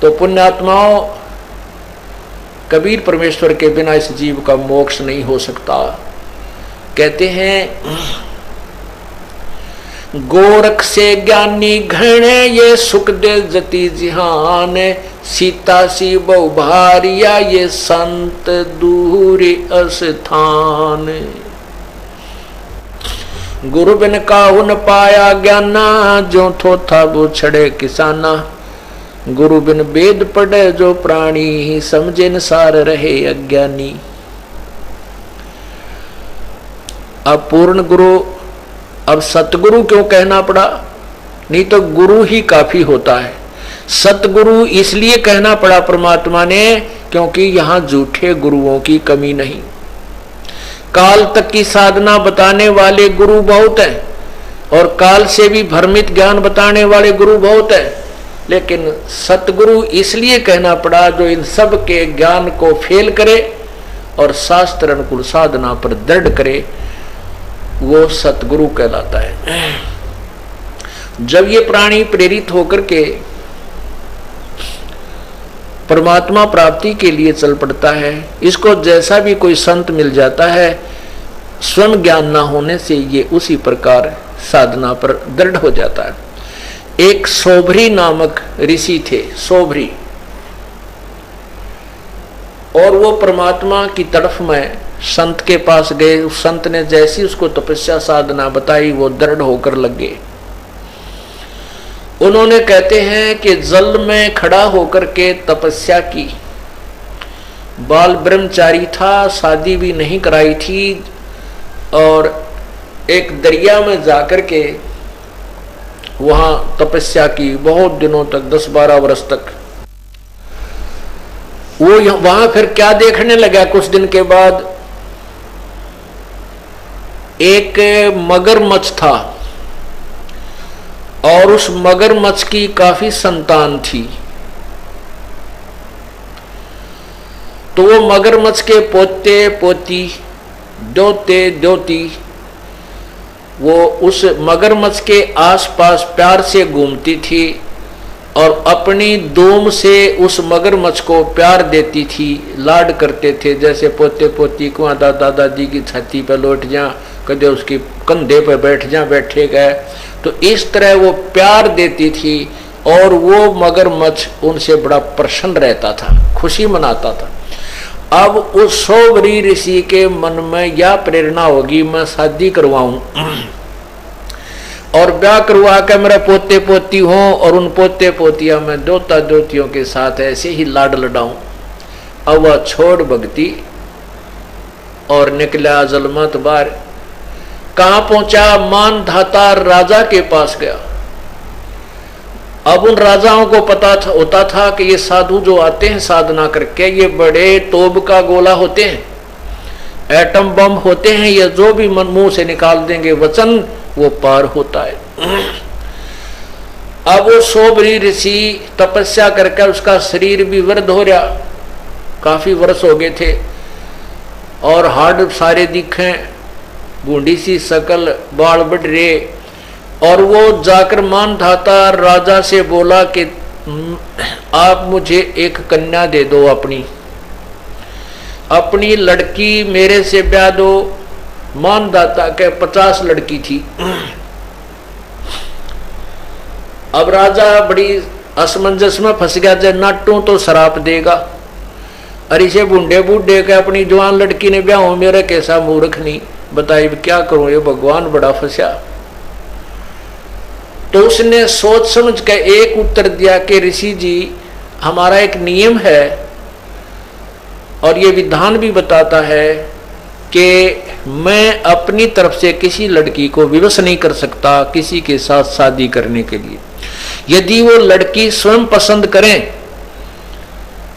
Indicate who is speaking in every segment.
Speaker 1: तो पुण्यात्माओं, कबीर परमेश्वर के बिना इस जीव का मोक्ष नहीं हो सकता। कहते हैं गोरख से ज्ञानी घण ये सुख दे जति जिहान, सीता सी बहु भारिया ये संत दूरी अस्थान। गुरु बिन काहु न पाया ज्ञाना, जो थोथा वो छड़े किसाना। गुरु बिन वेद पढ़े जो प्राणी, समझे न सार रहे अज्ञानी। अब पूर्ण गुरु, अब सतगुरु क्यों कहना पड़ा? नहीं तो गुरु ही काफी होता है। सतगुरु इसलिए कहना पड़ा परमात्मा ने क्योंकि यहां झूठे गुरुओं की कमी नहीं। काल तक की साधना बताने वाले गुरु बहुत हैं और काल से भी भ्रमित ज्ञान बताने वाले गुरु बहुत हैं, लेकिन सतगुरु इसलिए कहना पड़ा जो इन सब के ज्ञान को फेल करे और शास्त्र अनुकूल साधना पर दृढ़ करे, वो सतगुरु कहलाता है। जब ये प्राणी प्रेरित होकर के परमात्मा प्राप्ति के लिए चल पड़ता है, इसको जैसा भी कोई संत मिल जाता है, स्वयं ज्ञान ना होने से ये उसी प्रकार साधना पर दृढ़ हो जाता है। एक सोभरी नामक ऋषि थे, सोभरी, और वो परमात्मा की तरफ में संत के पास गए। उस संत ने जैसी उसको तपस्या साधना बताई, वो दृढ़ होकर लग गए। उन्होंने कहते हैं कि जल में खड़ा होकर के तपस्या की। बाल ब्रह्मचारी था, शादी भी नहीं कराई थी, और एक दरिया में जाकर के वहां तपस्या की बहुत दिनों तक, 10-12 वर्ष तक। वो वहां फिर क्या देखने लगा, कुछ दिन के बाद एक मगरमच्छ था और उस मगरमच्छ की काफी संतान थी। तो वो मगरमच्छ के पोते पोती, दोते दोती, वो उस मगरमच्छ के आसपास प्यार से घूमती थी और अपनी दूम से उस मगरमच्छ को प्यार देती थी, लाड करते थे। जैसे पोते पोती को दादा दादी की छाती पर लौट जा, कदे उसकी कंधे पर बैठ जा, बैठे गए, तो इस तरह वो प्यार देती थी और वो मगरमच्छ उनसे बड़ा प्रसन्न रहता था, खुशी मनाता था। अब उस सोवरी ऋषि के मन में यह प्रेरणा होगी, मैं शादी करवाऊं और ब्याह करवा कर मेरा पोते पोती हो और उन पोते पोतिया में दोता दोतियों के साथ ऐसे ही लाड लडाऊं। अब वह छोड़ भक्ति और निकला जलमत बार। कहां पहुंचा? मानधाता राजा के पास गया। अब उन राजाओं को पता था, होता था कि ये साधु जो आते हैं साधना करके, ये बड़े तोब का गोला होते हैं, एटम बम होते हैं, ये जो भी मुंह से निकाल देंगे वचन वो पार होता है। अब वो सोबरी ऋषि तपस्या करके उसका शरीर भी वृद्ध हो रहा, काफी वर्ष हो गए थे, और हाड़ सारे दिखे, बूढ़ी सी शकल, बाल बढ़ रहे। और वो जाकर मानधाता राजा से बोला कि आप मुझे एक कन्या दे दो, अपनी लड़की मेरे से ब्याह दो। मानधाता के 50 लड़की थी। अब राजा बड़ी असमंजस में फंस गया, जब नाटू तो शराप देगा, अरे इसे बूढ़े बूढ़े के अपनी जवान लड़की ने ब्याह हो, मेरा कैसा मूर्ख नहीं, बताइए क्या करूं, ये भगवान बड़ा फंसा। तो उसने सोच समझ के एक उत्तर दिया कि ऋषि जी, हमारा एक नियम है और ये विधान भी बताता है कि मैं अपनी तरफ से किसी लड़की को विवश नहीं कर सकता किसी के साथ शादी करने के लिए। यदि वो लड़की स्वयं पसंद करें,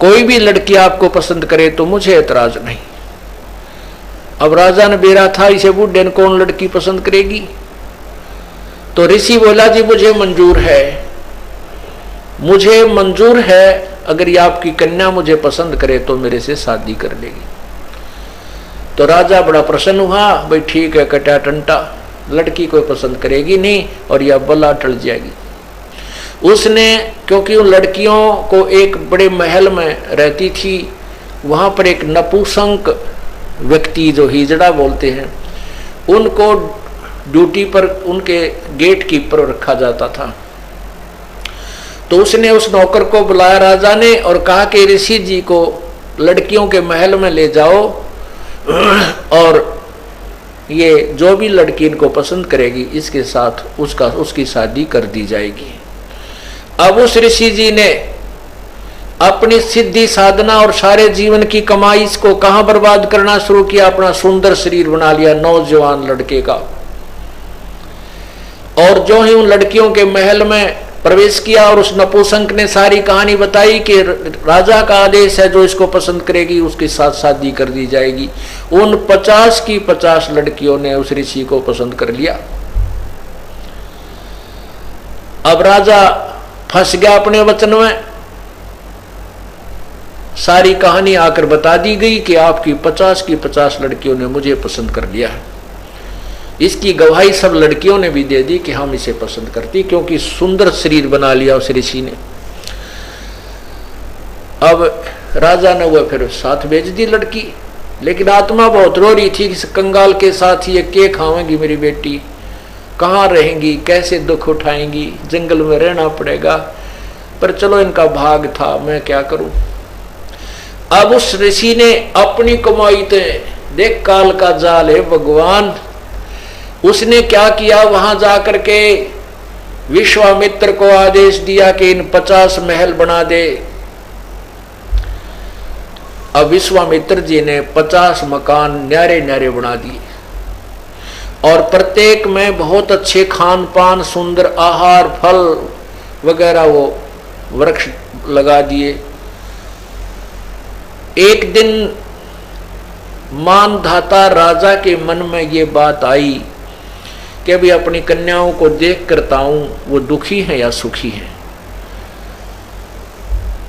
Speaker 1: कोई भी लड़की आपको पसंद करे तो मुझे एतराज नहीं। अब राजा ने बेरा था, इसे बूढ़े ने कौन लड़की पसंद करेगी? तो ऋषि बोला जी मुझे मंजूर है, मुझे मंजूर है, अगर ये आपकी कन्या मुझे पसंद करे तो मेरे से शादी कर लेगी। तो राजा बड़ा प्रसन्न हुआ, भाई ठीक है, कटा टंटा, लड़की कोई पसंद करेगी नहीं और यह बला टल जाएगी। उसने, क्योंकि उन लड़कियों को एक बड़े महल में रहती थी, वहां पर एक नपुंसक व्यक्ति जो हिजड़ा बोलते हैं, उनको ड्यूटी पर उनके गेट कीपर रखा जाता था। तो उसने उस नौकर को बुलाया राजा ने और कहा कि ऋषि जी को लड़कियों के महल में ले जाओ और ये जो भी लड़की इनको पसंद करेगी इसके साथ उसकी शादी कर दी जाएगी। अब उस ऋषि जी ने अपनी सिद्धि साधना और सारे जीवन की कमाई इसको कहां बर्बाद करना शुरू किया, अपना सुंदर शरीर बना लिया नौजवान लड़के का। और जो ही उन लड़कियों के महल में प्रवेश किया और उस नपुंसक ने सारी कहानी बताई कि राजा का आदेश है, जो इसको पसंद करेगी उसके साथ शादी कर दी जाएगी। उन 50 की 50 लड़कियों ने उस ऋषि को पसंद कर लिया। अब राजा फंस गया अपने वचन में। सारी कहानी आकर बता दी गई कि आपकी 50 की 50 लड़कियों ने मुझे पसंद कर लिया है। इसकी गवाही सब लड़कियों ने भी दे दी कि हम इसे पसंद करती, क्योंकि सुंदर शरीर बना लिया उस ऋषि ने। अब राजा ने वो फिर साथ भेज दी लड़की, लेकिन आत्मा बहुत रो रही थी कि इस कंगाल के साथ ये के खावेंगी मेरी बेटी, कहाँ रहेंगी, कैसे दुख उठाएंगी, जंगल में रहना पड़ेगा। पर चलो इनका भाग था, मैं क्या करूं। अब उस ऋषि ने अपनी कमाई थे, देख काल का जाल है भगवान, उसने क्या किया, वहां जाकर के विश्वामित्र को आदेश दिया कि इन 50 महल बना दे। अब विश्वामित्र जी ने 50 मकान न्यारे न्यारे बना दिए और प्रत्येक में बहुत अच्छे खान पान, सुंदर आहार, फल वगैरह वो वृक्ष लगा दिए। एक दिन मानधाता राजा के मन में ये बात आई कि अभी अपनी कन्याओं को देख करता हूं वो दुखी हैं या सुखी हैं।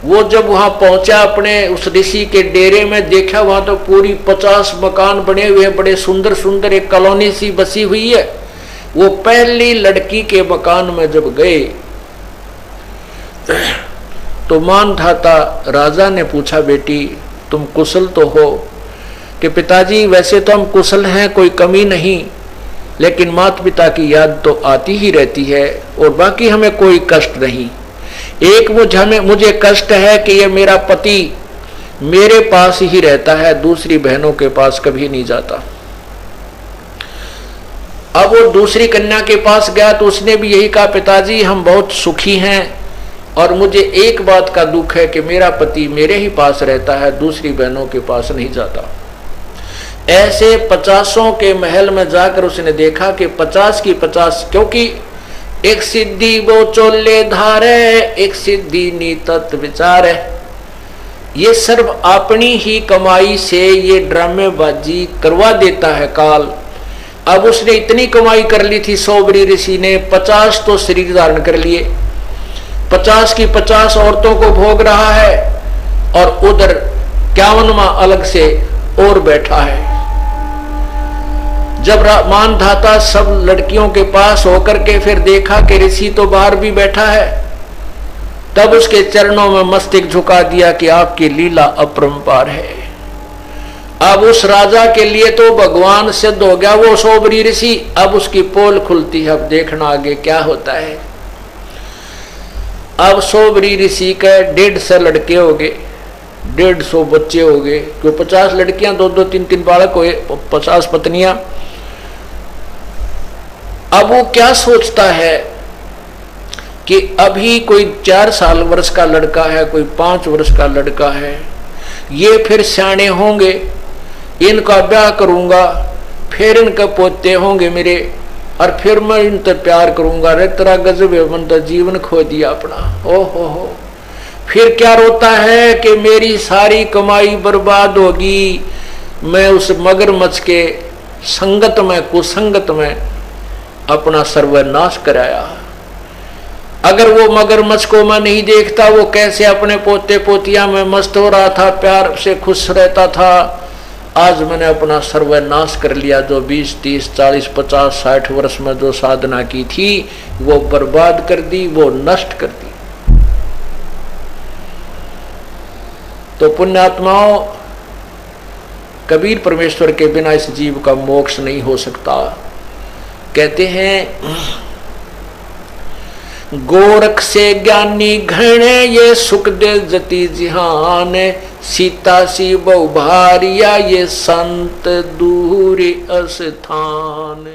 Speaker 1: वो जब वहां पहुंचा अपने उस ऋषि के डेरे में, देखा वहां तो पूरी 50 मकान बने हुए हैं, बड़े सुंदर सुंदर, एक कॉलोनी सी बसी हुई है। वो पहली लड़की के मकान में जब गए तो मानधाता राजा ने पूछा, बेटी तुम कुशल तो हो? कि पिताजी वैसे तो हम कुशल हैं, कोई कमी नहीं, लेकिन माता पिता की याद तो आती ही रहती है और बाकी हमें कोई कष्ट नहीं। एक मुझे कष्ट है कि ये मेरा पति मेरे पास ही रहता है, दूसरी बहनों के पास कभी नहीं जाता। अब वो दूसरी कन्या के पास गया तो उसने भी यही कहा, पिताजी हम बहुत सुखी हैं और मुझे एक बात का दुख है कि मेरा पति मेरे ही पास रहता है, दूसरी बहनों के पास नहीं जाता। ऐसे 50 के महल में जाकर उसने देखा कि 50 की 50, क्योंकि एक सिद्धि वो चोले धारे, एक सिद्धि नीतत विचार है, ये सर्व अपनी ही कमाई से ये ड्रामेबाजी करवा देता है काल। अब उसने इतनी कमाई कर ली थी, सोबरी ऋषि ने 50 तो शरीर धारण कर लिए, 50 की 50 औरतों को भोग रहा है और उधर 51वां अलग से और बैठा है। जब मानधाता सब लड़कियों के पास होकर के फिर देखा कि ऋषि तो बाहर भी बैठा है, तब उसके चरणों में मस्तक झुका दिया कि आपकी लीला अपरंपार है। अब उस राजा के लिए तो भगवान सिद्ध हो गया वो सोबरी ऋषि। अब उसकी पोल खुलती है, अब देखना आगे क्या होता है। अब सोबरी ऋषि के 150 लड़के हो गए, 150 बच्चे हो गए, क्यों 50 लड़कियां, 2-2, 3-3 बालक हुए, 50 पत्नियां। अब वो क्या सोचता है कि अभी कोई 4 वर्ष का लड़का है, कोई 5 वर्ष का लड़का है, ये फिर सियाने होंगे, इनका ब्याह करूंगा, फिर इनके पोते होंगे मेरे, और फिर मैं इनसे प्यार करूंगा। रे तेरा गजब है, मन तो जीवन खो दिया अपना। ओ हो, फिर क्या रोता है कि मेरी सारी कमाई बर्बाद होगी, मैं उस मगरमच्छ के संगत में, कुसंगत में अपना सर्वनाश कराया। अगर वो मगरमच्छ को मैं नहीं देखता, वो कैसे अपने पोते पोतिया में मस्त हो रहा था, प्यार से खुश रहता था, आज मैंने अपना सर्वनाश कर लिया। जो 20, 30, 40, 50, 60 वर्ष में जो साधना की थी वो बर्बाद कर दी, वो नष्ट कर दी। तो पुण्यात्माओं, कबीर परमेश्वर के बिना इस जीव का मोक्ष नहीं हो सकता। कहते हैं गोरख से ज्ञानी घणे ये सुख दे जति जिहान, सीता सी बहु भारिया ये संत दूरी अस्थान।